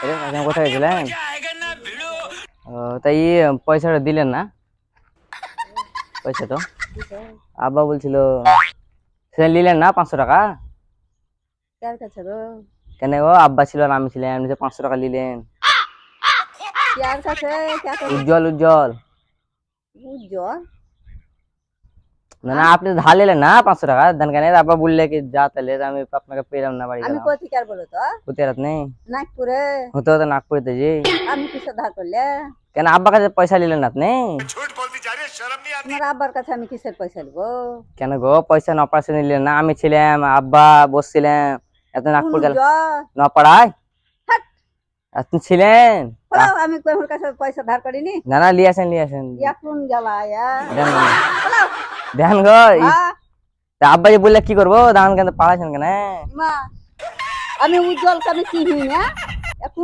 কোথায় গেছিলেন? তাই পয়সাটা দিলেন না? পয়সা তো আব্বা বলছিল সে নিলেন না 500 টাকা? কার কাছে গো? কেন গো, আব্বা ছিল আর আমি ছিলাম, যে 500 টাকা নিলেন। কার কাছে? উজ্জ্বল উজ্জ্বল। উজ্জ্বল? না না, আপনি ধার নিলেন না 500 টাকা, ধান কেন আব্বা বললে কি যা, তাহলে আমি আপনাকে পেলাম না, বাড়ি আমি গেলাম। কোথিকার বলো তো? হতে রাত নেই নাগপুরে। হতে হতে নাগপুরেতে যে। আমি কিসে ধার করলে? কেন আব্বার কাছে পয়সা নিলেন না আপনি? তোমার আব্বার কাছে আমি কিসের পয়সা নিবো? কেন গো, পয়সা নপাড়া নিলেন না? আমি ছিলাম, আব্বা বসছিলাম, এত কোন নাগপুর গেল উজ্জ্বল? নপাড়ায় হাট! আপনি ছিলেন। বলো, আমি কোন কাছে পয়সা ধার করিনি। না না, নিয়ে আসেন এখন জ্বালায়া। দেন না। বলো। দেন গো হ্যাঁ তা আব্বা যে বললে কি করবো, ধান কেন পাড়াইছেন কেন? মা, আমি উজ্জ্বলকে আমি চিনি না। এখন